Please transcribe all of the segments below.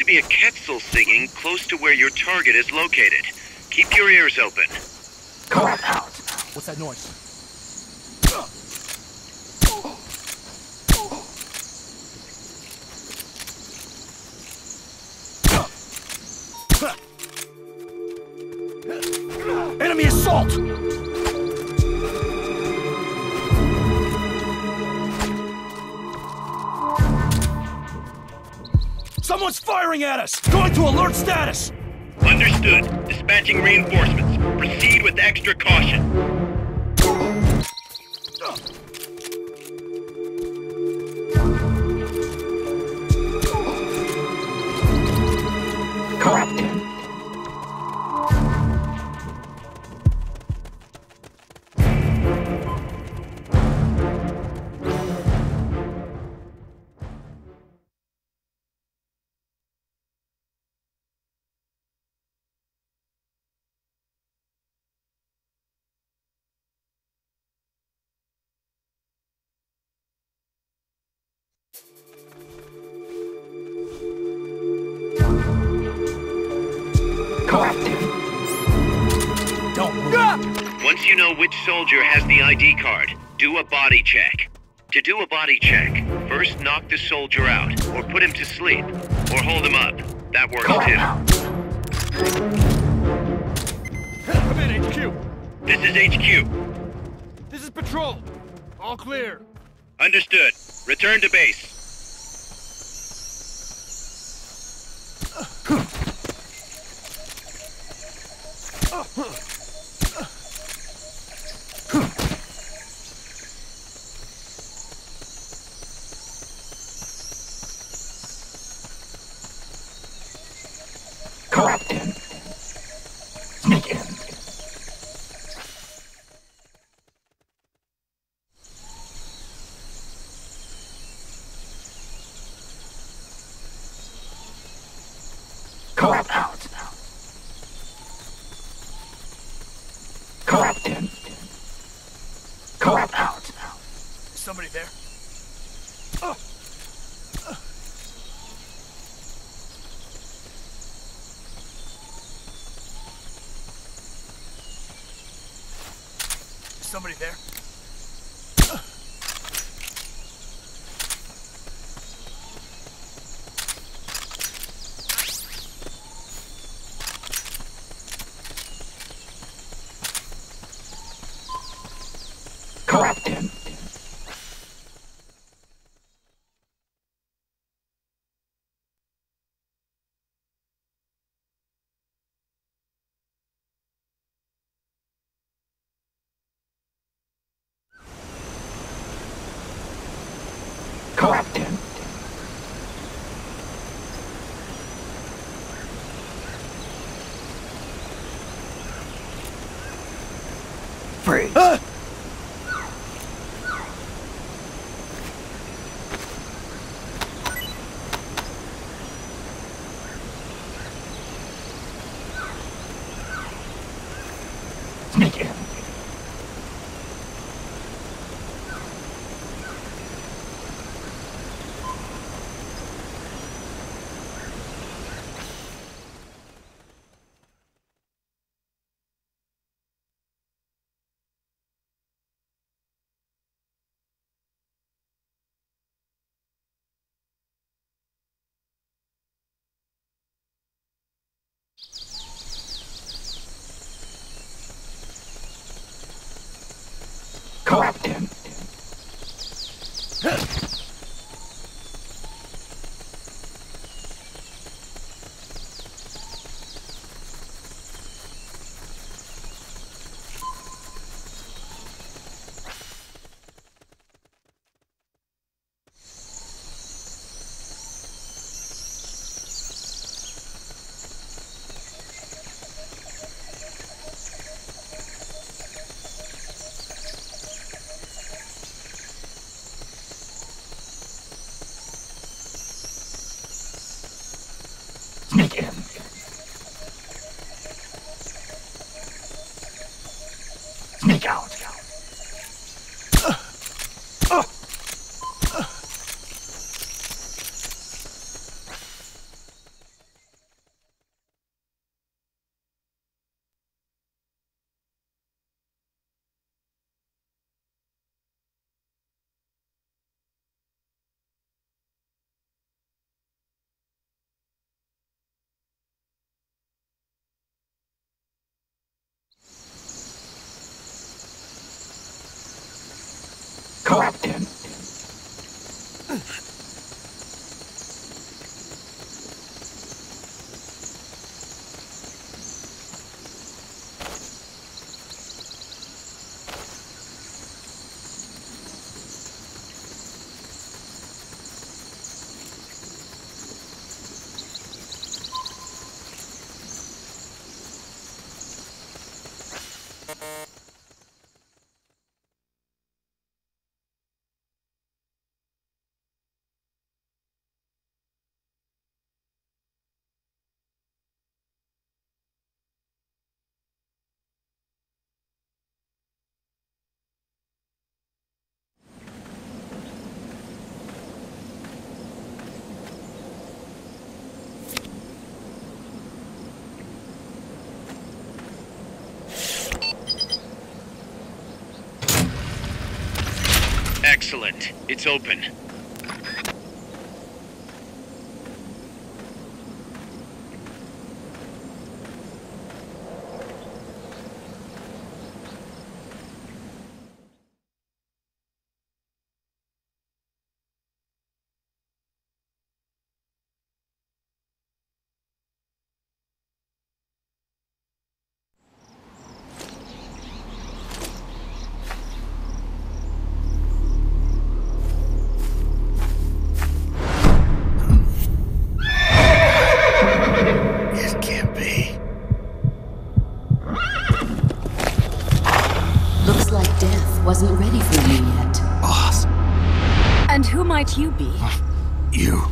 to be a quetzal singing close to where your target is located. Keep your ears open. Call out. What's that noise? Enemy assault! Someone's firing at us! Going to alert status! Understood. Dispatching reinforcements. Proceed with extra caution. Collecting. Once you know which soldier has the ID card, do a body check. To do a body check, first knock the soldier out, or put him to sleep, or hold him up. That works too. Come in, HQ! This is HQ. This is Patrol! All clear! Understood. Return to base. Collecting. Sneak in. Call out. Collecting. Call out. Is somebody there? Is somebody there? Collecting. Collecting. Free. Sneak in. Collecting. Sneak in. Sneak out. Excellent. It's open. Wasn't ready for you yet. Boss. And who might you be? You.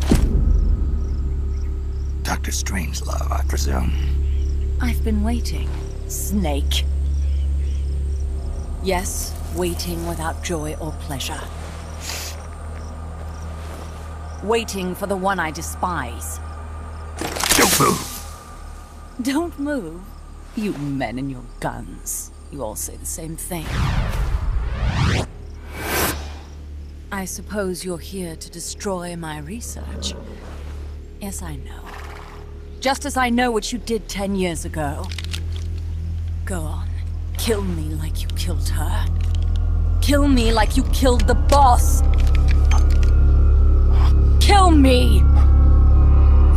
Dr. Strangelove, I presume. I've been waiting, Snake. Yes, waiting without joy or pleasure. Waiting for the one I despise. Don't move! Don't move? You men and your guns. You all say the same thing. I suppose you're here to destroy my research. Yes, I know. Just as I know what you did 10 years ago. Go on. Kill me like you killed her. Kill me like you killed the boss. Kill me!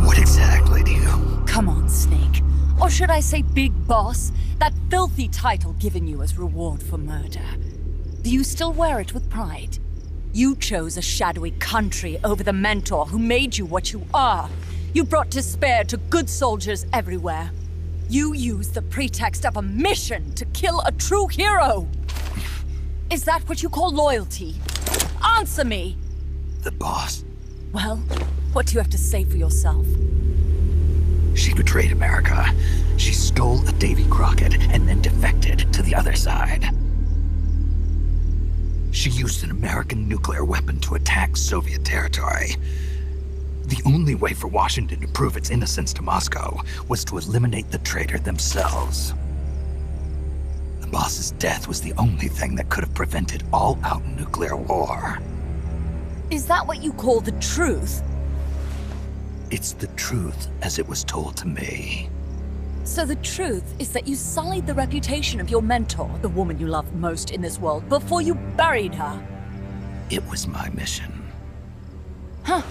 What exactly do you... Come on, Snake. Or should I say Big Boss? That filthy title given you as reward for murder. Do you still wear it with pride? You chose a shadowy country over the mentor who made you what you are. You brought despair to good soldiers everywhere. You used the pretext of a mission to kill a true hero. Is that what you call loyalty? Answer me! The boss. Well, what do you have to say for yourself? She betrayed America. She stole a Davy Crockett and then defected to the other side. She used an American nuclear weapon to attack Soviet territory. The only way for Washington to prove its innocence to Moscow was to eliminate the traitor themselves. The boss's death was the only thing that could have prevented all-out nuclear war. Is that what you call the truth? It's the truth as it was told to me. So the truth is that you sullied the reputation of your mentor, the woman you loved most in this world, before you buried her. It was my mission. Huh.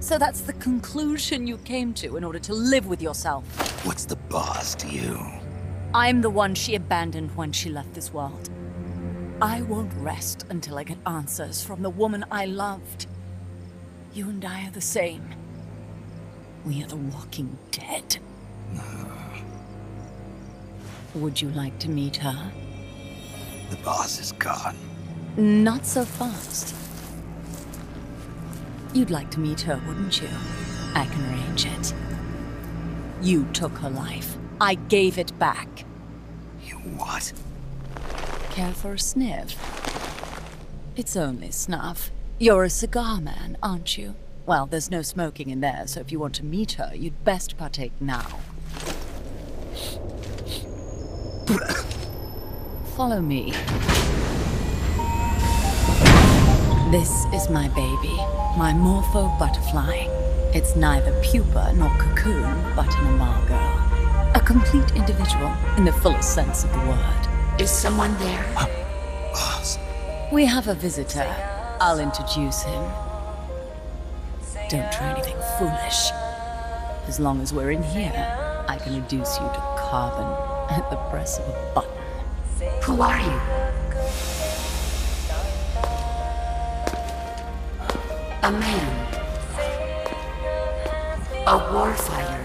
So that's the conclusion you came to in order to live with yourself. What's the boss to you? I'm the one she abandoned when she left this world. I won't rest until I get answers from the woman I loved. You and I are the same. We are the walking dead. Would you like to meet her? The boss is gone. Not so fast. You'd like to meet her, wouldn't you? I can arrange it. You took her life. I gave it back. You what? Care for a sniff? It's only snuff. You're a cigar man, aren't you? Well, there's no smoking in there, so if you want to meet her, you'd best partake now. Follow me. This is my baby, my morpho butterfly. It's neither pupa nor cocoon, but an imago. A complete individual, in the fullest sense of the word. Is someone there? Boss. We have a visitor. I'll introduce him. Don't try anything foolish. As long as we're in here, I can reduce you to carbon at the press of a button. Who are you? A man. A warfighter.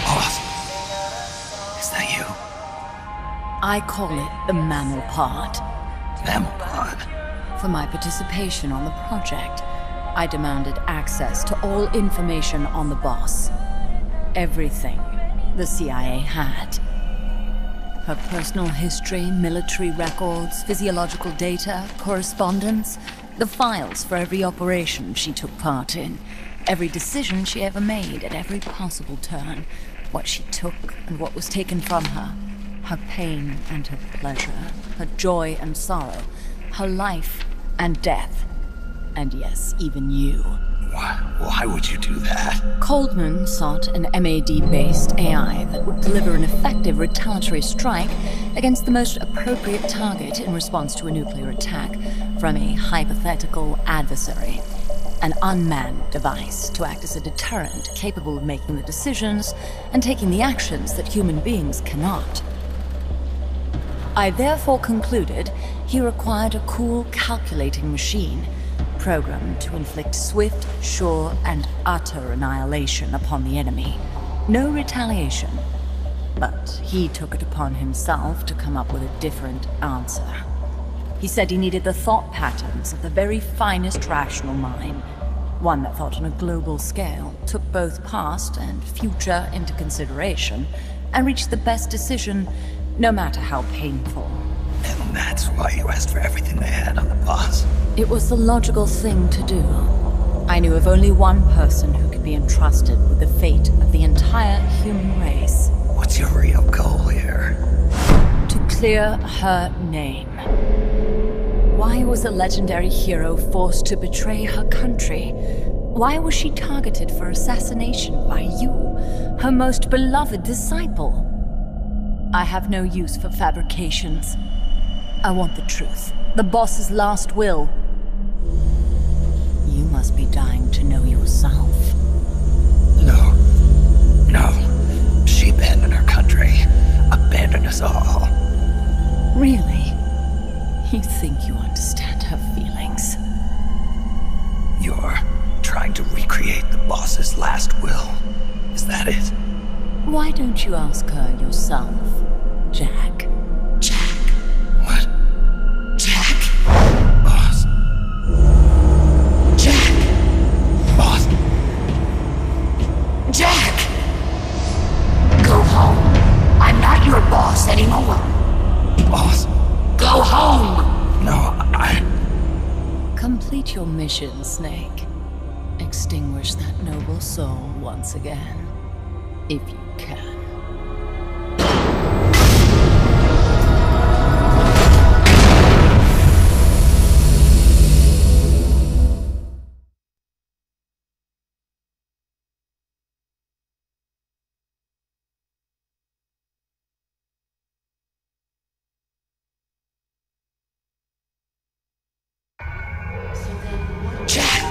Boss. Is that you? I call it the mammal pod. Mammal pod? For my participation on the project, I demanded access to all information on the boss. Everything the CIA had. Her personal history, military records, physiological data, correspondence, the files for every operation she took part in, every decision she ever made at every possible turn, what she took and what was taken from her. Her pain and her pleasure, her joy and sorrow, her life and death. And yes, even you. Why would you do that? Coldman sought an MAD-based AI that would deliver an effective retaliatory strike against the most appropriate target in response to a nuclear attack from a hypothetical adversary. An unmanned device to act as a deterrent capable of making the decisions and taking the actions that human beings cannot. I therefore concluded he required a cool, calculating machine, programmed to inflict swift, sure, and utter annihilation upon the enemy. No retaliation. But he took it upon himself to come up with a different answer. He said he needed the thought patterns of the very finest rational mind, one that thought on a global scale, took both past and future into consideration, and reached the best decision, no matter how painful. And that's why you asked for everything they had on the boss. It was the logical thing to do. I knew of only one person who could be entrusted with the fate of the entire human race. What's your real goal here? To clear her name. Why was a legendary hero forced to betray her country? Why was she targeted for assassination by you, her most beloved disciple? I have no use for fabrications. I want the truth. The boss's last will. You must be dying to know yourself. No. She abandoned her country. Abandoned us all. Really? You think you understand her feelings? You're trying to recreate the boss's last will. Is that it? Why don't you ask her yourself, Jack? Jack. What? Jack. Boss. Jack. Boss. Jack. Go home. I'm not your boss anymore. Boss. Go home. No, Complete your mission, Snake. Extinguish that noble soul once again, if you can. Jack.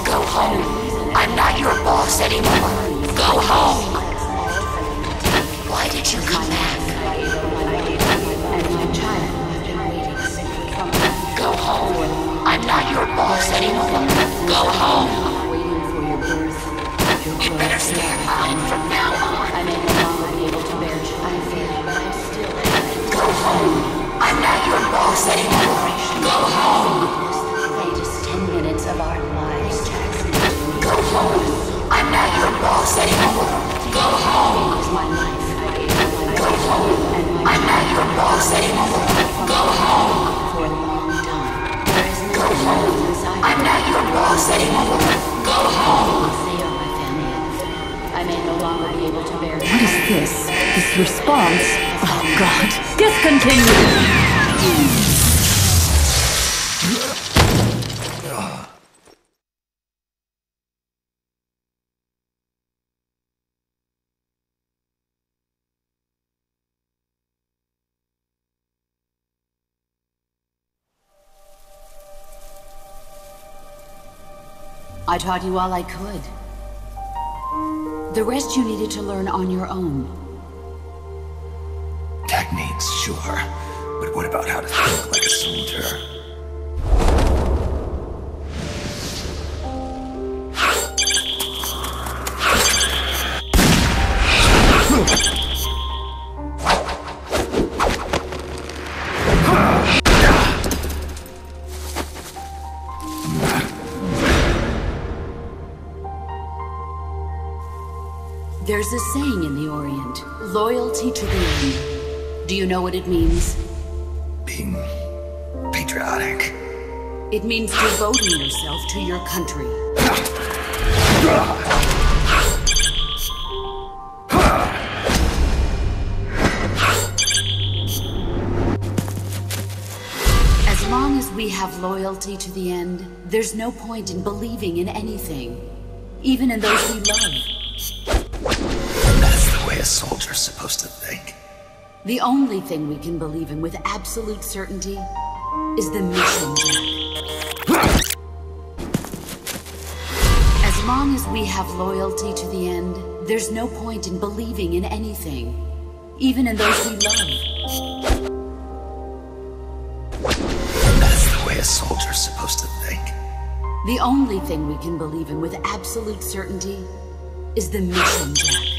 Go home. I'm not your boss anymore. Go home. Why did you come back? Go home. I'm not your boss anymore. Go home. You better stay around from now on. Go home. I'm not your boss anymore. Go home. Just 10 minutes of our lives, Jackson. Go home. I'm not your boss anymore. Go home. My life. Go home. I'm not your boss anymore. Go home. For a long time. There is Go home. I'm not your boss anymore. Go home. They are my family. I may no longer be able to bear. What is this? This response? Oh, God. Discontinue! I taught you all I could. The rest you needed to learn on your own. Techniques, sure. But what about how to think like a soldier? There's a saying in the Orient, loyalty to the end. Do you know what it means? Being patriotic. It means devoting yourself to your country. loyalty to the end, there's no point in believing in anything, even in those we love. That's the way a soldier's supposed to think. The only thing we can believe in with absolute certainty is the mission, Jack. As long as we have loyalty to the end, there's no point in believing in anything, even in those we love. That's the way a soldier's supposed to think. The only thing we can believe in with absolute certainty is the mission, Jack.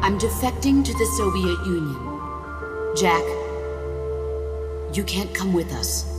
I'm defecting to the Soviet Union. Jack, you can't come with us.